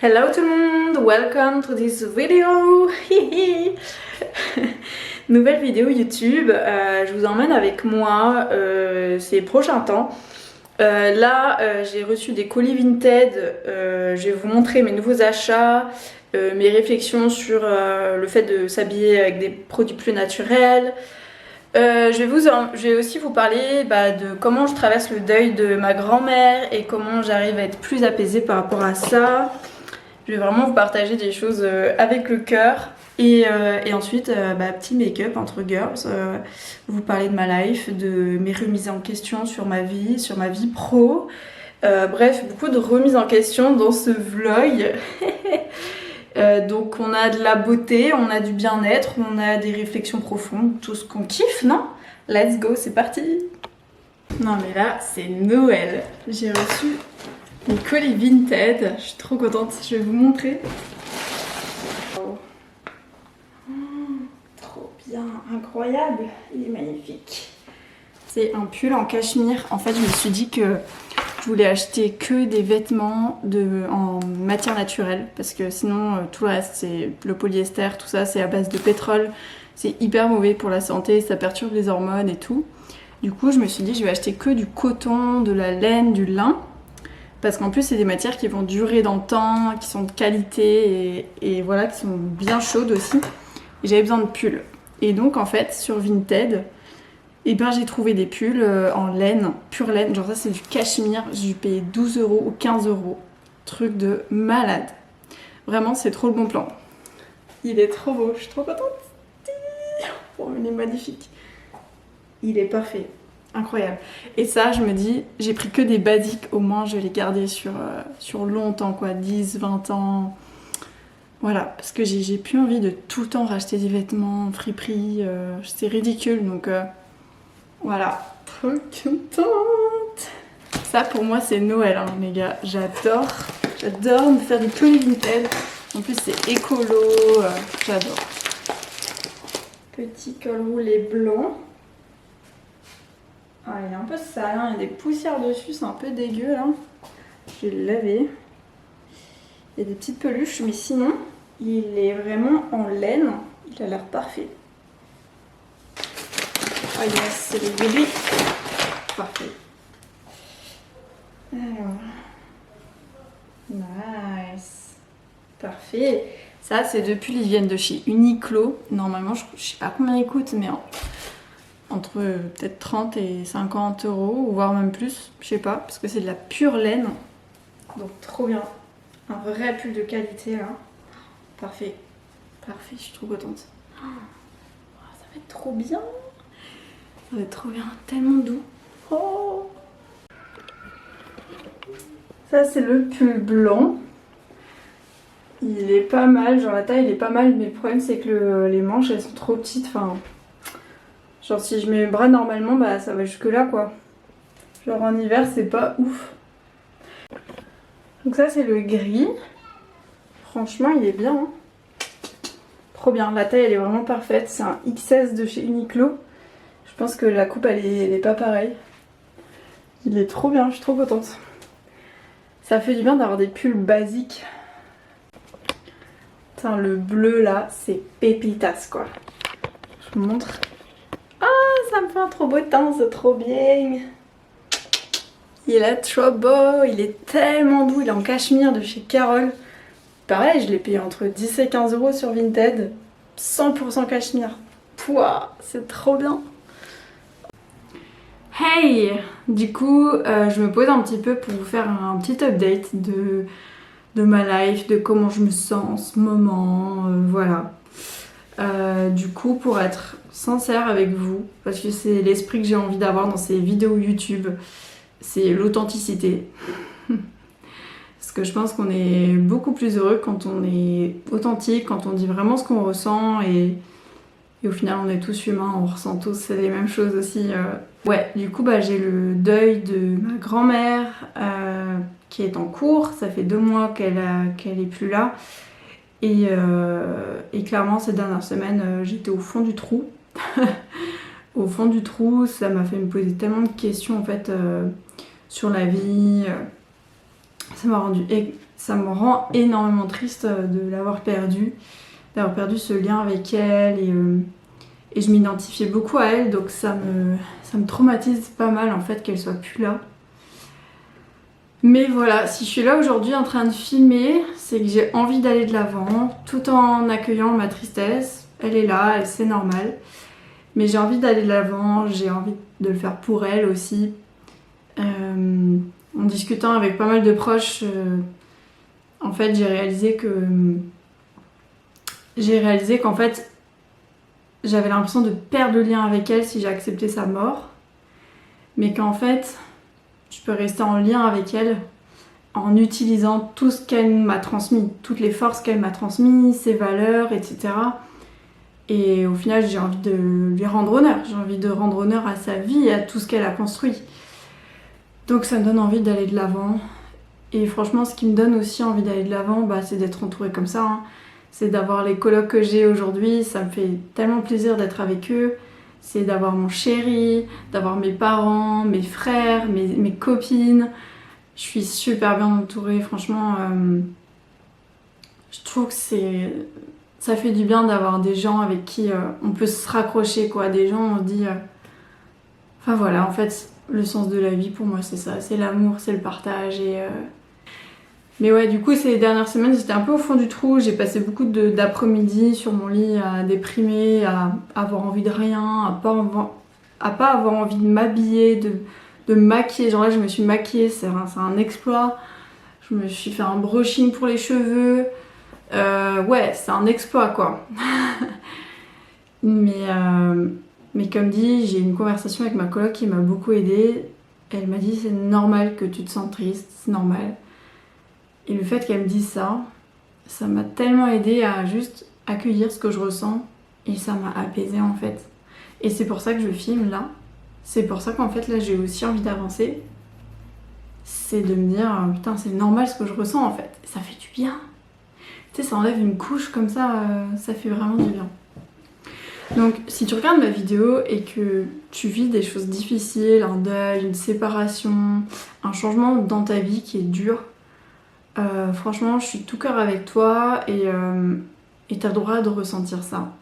Hello tout le monde, welcome to this video. Nouvelle vidéo YouTube, je vous emmène avec moi ces prochains temps. J'ai reçu des colis Vinted, je vais vous montrer mes nouveaux achats, mes réflexions sur le fait de s'habiller avec des produits plus naturels. Je vais aussi vous parler de comment je traverse le deuil de ma grand-mère et comment j'arrive à être plus apaisée par rapport à ça. Je vais vraiment vous partager des choses avec le cœur et ensuite petit make-up entre girls, vous parler de ma life, de mes remises en question sur ma vie pro, bref beaucoup de remises en question dans ce vlog. Donc on a de la beauté, on a du bien-être, on a des réflexions profondes, tout ce qu'on kiffe, non? Let's go, c'est parti! Non mais là c'est Noël, j'ai reçu les colis Vinted, je suis trop contente, je vais vous montrer. Oh, trop bien, incroyable, il est magnifique. C'est un pull en cachemire. En fait je me suis dit que je voulais acheter que des vêtements en matière naturelle parce que sinon tout le reste, c'est le polyester, tout ça c'est à base de pétrole, c'est hyper mauvais pour la santé, ça perturbe les hormones et tout. Du coup je me suis dit je vais acheter que du coton, de la laine, du lin. Parce qu'en plus c'est des matières qui vont durer dans le temps, qui sont de qualité et voilà, qui sont bien chaudes aussi. Et j'avais besoin de pulls. Et donc en fait sur Vinted, j'ai trouvé des pulls en laine, pure laine, genre ça c'est du cachemire, j'ai dû payer 12 € ou 15 €. Truc de malade. Vraiment c'est trop le bon plan. Il est trop beau, je suis trop contente. Oh, il est magnifique. Il est parfait. Incroyable. Et ça, je me dis, j'ai pris que des basiques, au moins je vais les garder sur longtemps, quoi, 10, 20 ans. Voilà, parce que j'ai plus envie de tout le temps racheter des vêtements en friperie, c'est ridicule, donc voilà. Trop contente. Ça pour moi c'est Noël, hein, les gars, j'adore me faire des colis Vinted. En plus c'est écolo, j'adore. Petit col roulé blanc. Ah, il est un peu sale, hein. Il y a des poussières dessus, c'est un peu dégueu là. Je vais le laver. Il y a des petites peluches, mais sinon, il est vraiment en laine. Il a l'air parfait. Oh yes, c'est le bébé. Parfait. Alors. Nice. Parfait. Ça, c'est deux pulls, ils viennent de chez Uniqlo. Normalement, je sais pas combien ils coûtent, mais entre peut-être 30 et 50 €, ou voire même plus, je sais pas, parce que c'est de la pure laine. Donc trop bien. Un vrai pull de qualité là. Parfait. Parfait, je suis trop contente. Oh, ça va être trop bien. Ça va être trop bien, tellement doux. Oh. Ça c'est le pull blanc. Il est pas mal, genre la taille il est pas mal, mais le problème c'est que les manches elles sont trop petites, enfin... Genre si je mets mes bras normalement, ça va jusque là quoi. Genre en hiver c'est pas ouf. Donc ça c'est le gris. Franchement il est bien. Hein. Trop bien, la taille elle est vraiment parfaite. C'est un XS de chez Uniqlo. Je pense que la coupe elle est pas pareille. Il est trop bien, je suis trop contente. Ça fait du bien d'avoir des pulls basiques. Putain, le bleu là c'est pépitas quoi. Je vous montre. Ça me fait un trop beau teint, c'est trop bien. Il est trop beau, il est tellement doux, il est en cachemire de chez Carole. Pareil, je l'ai payé entre 10 et 15 € sur Vinted. 100% cachemire. Pouah, c'est trop bien. Hey! Du coup, je me pose un petit peu pour vous faire un petit update de ma life, de comment je me sens en ce moment, voilà. Du coup, pour être sincère avec vous, parce que c'est l'esprit que j'ai envie d'avoir dans ces vidéos YouTube, c'est l'authenticité. Parce que je pense qu'on est beaucoup plus heureux quand on est authentique, quand on dit vraiment ce qu'on ressent et au final on est tous humains, on ressent tous les mêmes choses aussi. Ouais, du coup j'ai le deuil de ma grand-mère qui est en cours, ça fait 2 mois qu'elle est plus là. Et clairement ces dernières semaines j'étais au fond du trou. Au fond du trou, ça m'a fait me poser tellement de questions en fait sur la vie. Ça ça me rend énormément triste de l'avoir perdu, d'avoir perdu ce lien avec elle et je m'identifiais beaucoup à elle, donc ça me traumatise pas mal en fait qu'elle soit plus là. Mais voilà, si je suis là aujourd'hui en train de filmer, c'est que j'ai envie d'aller de l'avant, tout en accueillant ma tristesse. Elle est là, c'est normal. Mais j'ai envie d'aller de l'avant, j'ai envie de le faire pour elle aussi. En discutant avec pas mal de proches, en fait j'ai réalisé qu'en fait j'avais l'impression de perdre le lien avec elle si j'ai accepté sa mort. Mais qu'en fait, je peux rester en lien avec elle en utilisant tout ce qu'elle m'a transmis, toutes les forces qu'elle m'a transmises, ses valeurs, etc. Et au final, j'ai envie de lui rendre honneur. J'ai envie de rendre honneur à sa vie et à tout ce qu'elle a construit. Donc ça me donne envie d'aller de l'avant. Et franchement, ce qui me donne aussi envie d'aller de l'avant, c'est d'être entourée comme ça. C'est d'avoir les colocs que j'ai aujourd'hui. Ça me fait tellement plaisir d'être avec eux. C'est d'avoir mon chéri, d'avoir mes parents, mes frères, mes copines. Je suis super bien entourée, franchement. Je trouve que ça fait du bien d'avoir des gens avec qui on peut se raccrocher, quoi. Des gens, on se dit... Enfin voilà, en fait, le sens de la vie, pour moi, c'est ça. C'est l'amour, c'est le partage. Mais ouais, du coup, ces dernières semaines, j'étais un peu au fond du trou. J'ai passé beaucoup d'après-midi sur mon lit à déprimer, à avoir envie de rien, à pas avoir envie de m'habiller, de me maquiller. Genre là, je me suis maquillée, c'est un exploit. Je me suis fait un brushing pour les cheveux. Ouais, c'est un exploit, quoi. Mais comme dit, j'ai eu une conversation avec ma coloc qui m'a beaucoup aidée. Elle m'a dit, c'est normal que tu te sens triste, c'est normal. Et le fait qu'elle me dise ça, ça m'a tellement aidée à juste accueillir ce que je ressens. Et ça m'a apaisée en fait. Et c'est pour ça que je filme là. C'est pour ça qu'en fait là j'ai aussi envie d'avancer. C'est de me dire, putain c'est normal ce que je ressens en fait. Ça fait du bien. Tu sais, ça enlève une couche comme ça, ça fait vraiment du bien. Donc si tu regardes ma vidéo et que tu vis des choses difficiles, un deuil, une séparation, un changement dans ta vie qui est dur, franchement je suis tout cœur avec toi et t'as le droit de ressentir ça.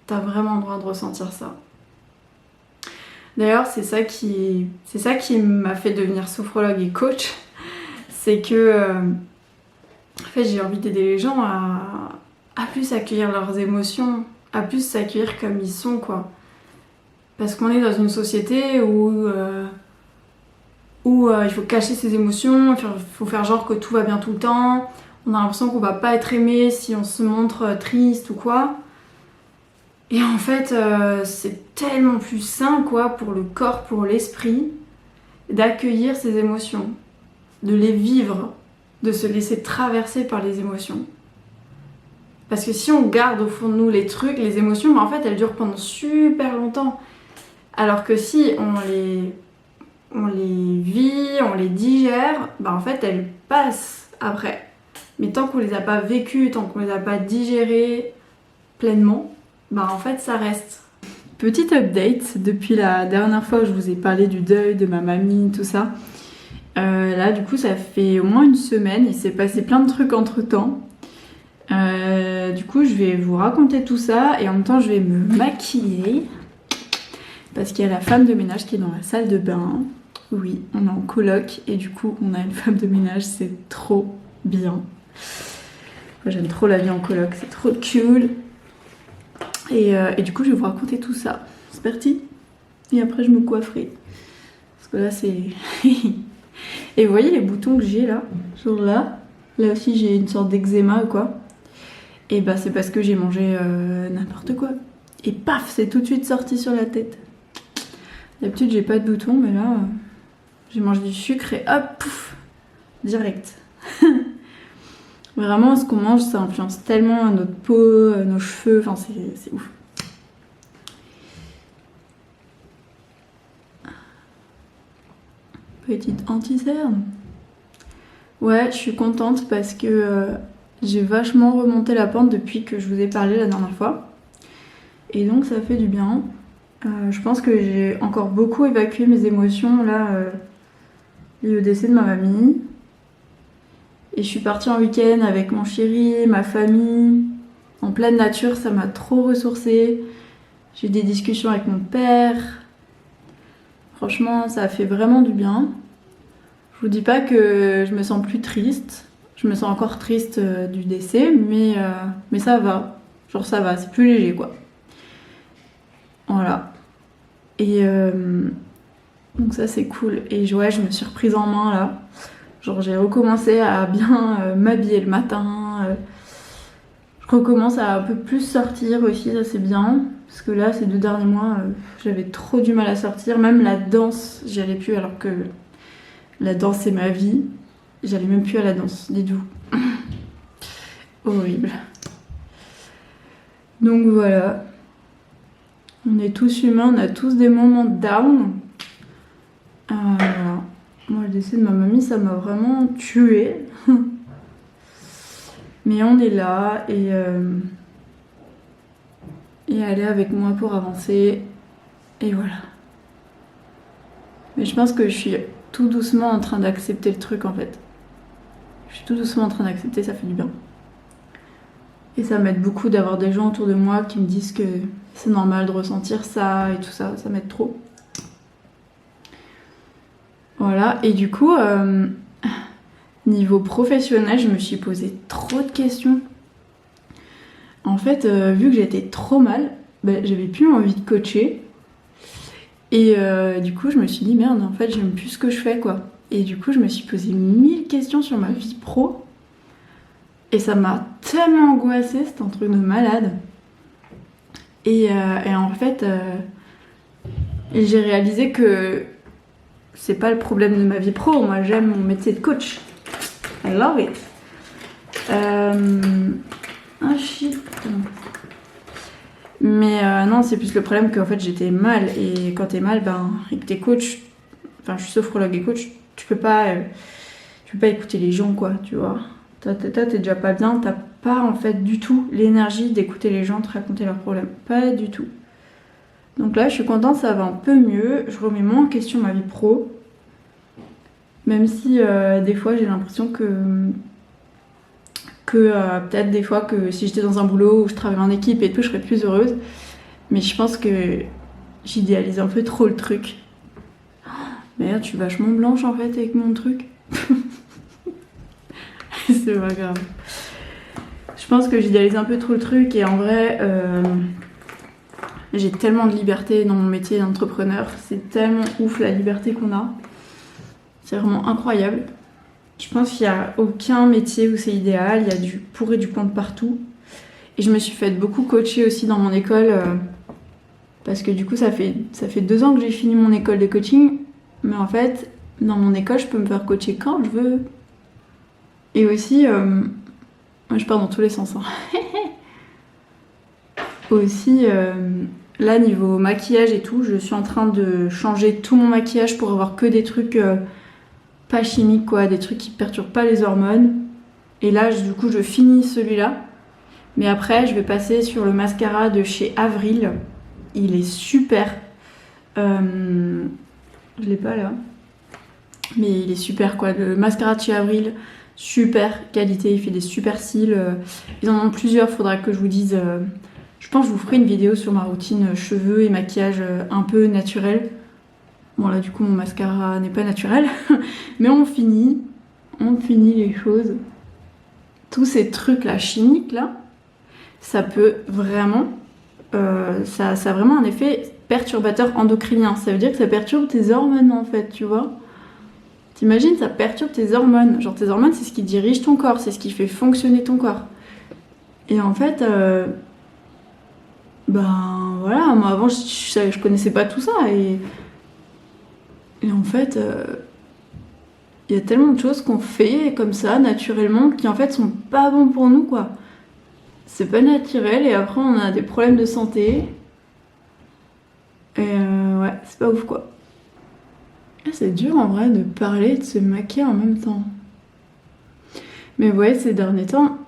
T'as vraiment le droit de ressentir ça. D'ailleurs c'est ça qui m'a fait devenir sophrologue et coach. C'est que en fait j'ai envie d'aider les gens à plus accueillir leurs émotions, à plus s'accueillir comme ils sont, quoi. Parce qu'on est dans une société où il faut cacher ses émotions, il faut faire genre que tout va bien tout le temps. On a l'impression qu'on va pas être aimé si on se montre triste ou quoi. Et en fait, c'est tellement plus sain, quoi, pour le corps, pour l'esprit, d'accueillir ses émotions, de les vivre, de se laisser traverser par les émotions. Parce que si on garde au fond de nous les trucs, les émotions, en fait, elles durent pendant super longtemps. Alors que si on les vit, on les digère, en fait, elles passent après. Mais tant qu'on les a pas vécues, tant qu'on les a pas digérées pleinement, en fait, ça reste. Petite update, depuis la dernière fois où je vous ai parlé du deuil de ma mamie, tout ça. Là, du coup, ça fait au moins une semaine, il s'est passé plein de trucs entre-temps. Du coup, je vais vous raconter tout ça et en même temps, je vais me maquiller parce qu'il y a la femme de ménage qui est dans la salle de bain. Oui, on est en coloc et du coup, on a une femme de ménage, c'est trop bien. Moi, j'aime trop la vie en coloc, c'est trop cool. Et du coup, je vais vous raconter tout ça. C'est parti. Et après, je me coifferai. Parce que là, c'est... Et vous voyez les boutons que j'ai là, genre là aussi, j'ai une sorte d'eczéma ou quoi. Et c'est parce que j'ai mangé n'importe quoi. Et paf, c'est tout de suite sorti sur la tête. D'habitude, j'ai pas de boutons, mais là, j'ai mangé du sucre et hop, pouf, direct. Vraiment, ce qu'on mange, ça influence tellement notre peau, nos cheveux, enfin, c'est ouf. Petite anti-cerne. Ouais, je suis contente parce que j'ai vachement remonté la pente depuis que je vous ai parlé la dernière fois. Et donc ça fait du bien. Je pense que j'ai encore beaucoup évacué mes émotions là, liées au décès de ma mamie. Et je suis partie en week-end avec mon chéri, ma famille, en pleine nature, ça m'a trop ressourcée. J'ai eu des discussions avec mon père. Franchement, ça a fait vraiment du bien. Je vous dis pas que je me sens plus triste. Je me sens encore triste du décès, mais ça va. Genre ça va, c'est plus léger quoi. Voilà. Et donc ça c'est cool. Et ouais, je me suis reprise en main là. Genre j'ai recommencé à bien m'habiller le matin. Je recommence à un peu plus sortir aussi, ça c'est bien. Parce que là, ces 2 derniers mois, j'avais trop du mal à sortir. Même la danse, j'y allais plus alors que la danse c'est ma vie. J'allais même plus à la danse, dites-vous. Horrible. Donc voilà. On est tous humains, on a tous des moments down. Voilà. Moi, le décès de ma mamie, ça m'a vraiment tuée. Mais on est là et elle est avec moi pour avancer. Et voilà. Mais je pense que je suis tout doucement en train d'accepter le truc en fait. Je suis tout doucement en train d'accepter, ça fait du bien. Et ça m'aide beaucoup d'avoir des gens autour de moi qui me disent que c'est normal de ressentir ça et tout ça, ça m'aide trop. Voilà, et du coup, niveau professionnel, je me suis posé trop de questions. En fait, vu que j'étais trop mal, j'avais plus envie de coacher. Et du coup, je me suis dit, merde, en fait, j'aime plus ce que je fais, quoi. Et du coup, je me suis posé 1000 questions sur ma vie pro. Et ça m'a tellement angoissée, c'était un truc de malade. Et en fait, j'ai réalisé que c'est pas le problème de ma vie pro. Moi, j'aime mon métier de coach. I love it. Ah shit. Mais non, c'est plus le problème qu'en fait j'étais mal. Et quand t'es mal, et que t'es coach, enfin je suis sophrologue et coach, tu peux pas écouter les gens quoi, tu vois. T'es déjà pas bien, t'as pas en fait du tout l'énergie d'écouter les gens te raconter leurs problèmes. Pas du tout. Donc là, je suis contente, ça va un peu mieux. Je remets moins en question ma vie pro. Même si des fois j'ai l'impression que peut-être des fois que si j'étais dans un boulot où je travaillais en équipe et tout, je serais plus heureuse. Mais je pense que j'idéalise un peu trop le truc. Merde, je suis vachement blanche en fait avec mon truc. C'est pas grave. Je pense que j'idéalise un peu trop le truc et en vrai, j'ai tellement de liberté dans mon métier d'entrepreneur. C'est tellement ouf la liberté qu'on a. C'est vraiment incroyable. Je pense qu'il n'y a aucun métier où c'est idéal. Il y a du pour et du contre partout. Et je me suis fait beaucoup coacher aussi dans mon école. Parce que du coup, ça fait 2 ans que j'ai fini mon école de coaching. Mais en fait, dans mon école, je peux me faire coacher quand je veux. Et aussi, moi je pars dans tous les sens. Hein. Aussi, là, niveau maquillage et tout, je suis en train de changer tout mon maquillage pour avoir que des trucs pas chimiques, quoi, des trucs qui perturbent pas les hormones. Et là, du coup, je finis celui-là. Mais après, je vais passer sur le mascara de chez Avril. Il est super. Je l'ai pas là. Mais il est super, quoi. Le mascara de chez Avril, super qualité. Il fait des super cils. Ils en ont plusieurs, faudra que je vous dise... Je pense que je vous ferai une vidéo sur ma routine cheveux et maquillage un peu naturel. Bon là du coup mon mascara n'est pas naturel. Mais on finit les choses. Tous ces trucs là chimiques là, ça peut vraiment... ça a vraiment un effet perturbateur endocrinien. Ça veut dire que ça perturbe tes hormones en fait, tu vois. T'imagines, ça perturbe tes hormones. Genre tes hormones c'est ce qui dirige ton corps, c'est ce qui fait fonctionner ton corps. Et en fait... voilà, moi avant je connaissais pas tout ça et en fait il y a tellement de choses qu'on fait comme ça naturellement qui en fait sont pas bons pour nous quoi. C'est pas naturel et après on a des problèmes de santé et ouais c'est pas ouf quoi. Ah, c'est dur en vrai de parler et de se maquiller en même temps. Mais ouais ces derniers temps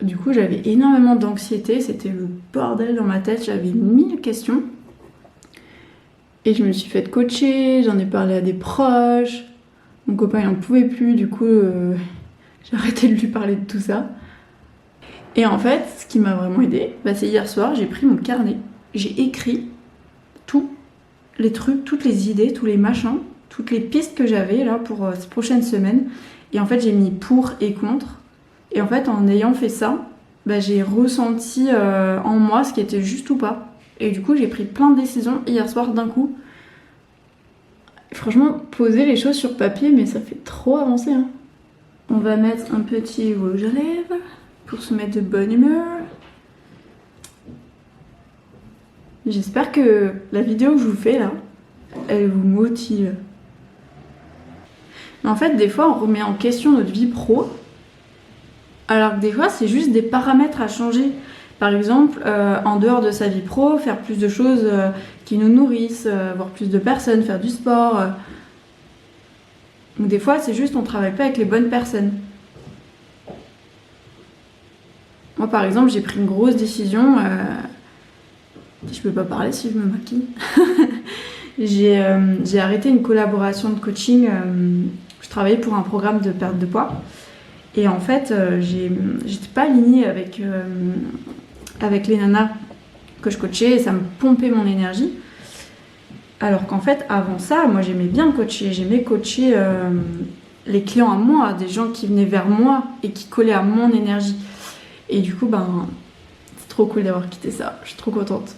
du coup, j'avais énormément d'anxiété, c'était le bordel dans ma tête, j'avais 1000 questions. Et je me suis fait coacher, j'en ai parlé à des proches. Mon copain, il n'en pouvait plus, du coup, J'ai arrêté de lui parler de tout ça. Et en fait, ce qui m'a vraiment aidée, c'est hier soir, j'ai pris mon carnet, j'ai écrit tous les trucs, toutes les idées, tous les machins, toutes les pistes que j'avais là pour cette prochaine semaine. Et en fait, j'ai mis pour et contre. Et en fait, en ayant fait ça, j'ai ressenti en moi ce qui était juste ou pas. Et du coup, j'ai pris plein de décisions hier soir d'un coup. Franchement, poser les choses sur papier, mais ça fait trop avancer. Hein. On va mettre un petit rouge à lèvres pour se mettre de bonne humeur. J'espère que la vidéo que je vous fais là, elle vous motive. Mais en fait, des fois, on remet en question notre vie pro, alors que des fois, c'est juste des paramètres à changer. Par exemple, en dehors de sa vie pro, faire plus de choses qui nous nourrissent, voir plus de personnes, faire du sport. Ou des fois, c'est juste on travaille pas avec les bonnes personnes. Moi, par exemple, j'ai pris une grosse décision. Je peux pas parler si je me maquille. J'ai arrêté une collaboration de coaching. Je travaillais pour un programme de perte de poids. Et en fait, j'étais pas alignée avec les nanas que je coachais et ça me pompait mon énergie. Alors qu'en fait, avant ça, moi j'aimais bien coacher. J'aimais coacher les clients à moi, des gens qui venaient vers moi et qui collaient à mon énergie. Et du coup, c'est trop cool d'avoir quitté ça. Je suis trop contente.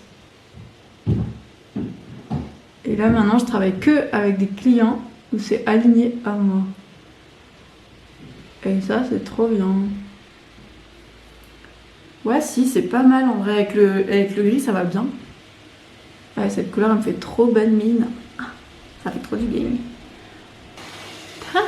Et là, maintenant, je travaille que avec des clients où c'est aligné à moi. Et ça, c'est trop bien. Ouais, si, c'est pas mal en vrai. Avec le gris, ça va bien. Ouais, cette couleur, elle me fait trop bonne mine. Ça fait trop du bien. Ciao.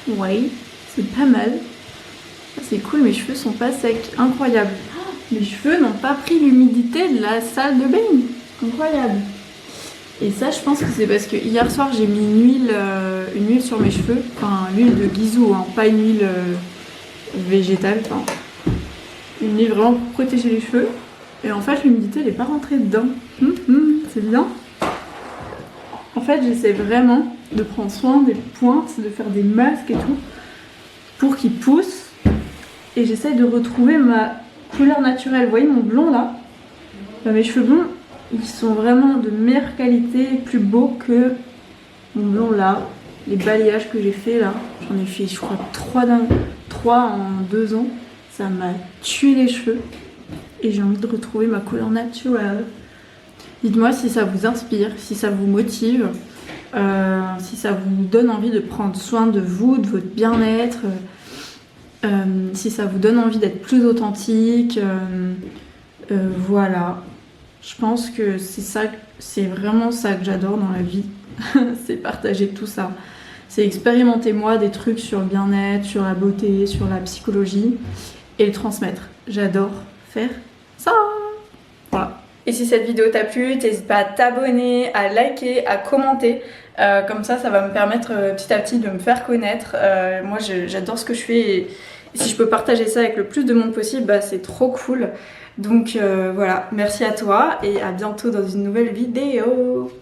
Oui, c'est pas mal. C'est cool, mes cheveux sont pas secs. Incroyable. Mes cheveux n'ont pas pris l'humidité de la salle de bain. Incroyable. Et ça, je pense que c'est parce que hier soir, j'ai mis une huile sur mes cheveux. Enfin, l'huile de Guizou, hein, pas une huile végétale. Enfin, une huile vraiment pour protéger les cheveux. Et en fait, l'humidité, elle n'est pas rentrée dedans. C'est bien. En fait, j'essaie vraiment de prendre soin des pointes, de faire des masques et tout, pour qu'ils poussent. Et j'essaie de retrouver ma couleur naturelle. Vous voyez mon blond là? Mes cheveux blonds, ils sont vraiment de meilleure qualité, plus beaux que mon blond là. Les balayages que j'ai fait là, j'en ai fait je crois 3 en 2 ans. Ça m'a tué les cheveux. Et j'ai envie de retrouver ma couleur naturelle. Dites-moi si ça vous inspire, si ça vous motive, si ça vous donne envie de prendre soin de vous, de votre bien-être, si ça vous donne envie d'être plus authentique. Voilà. Je pense que c'est vraiment ça que j'adore dans la vie. C'est partager tout ça. C'est expérimenter moi des trucs sur le bien-être, sur la beauté, sur la psychologie et le transmettre. J'adore faire ça. Voilà. Et si cette vidéo t'a plu, n'hésite pas à t'abonner, à liker, à commenter. Comme ça va me permettre petit à petit de me faire connaître. Moi, j'adore ce que je fais et si je peux partager ça avec le plus de monde possible, c'est trop cool. Donc voilà, merci à toi et à bientôt dans une nouvelle vidéo.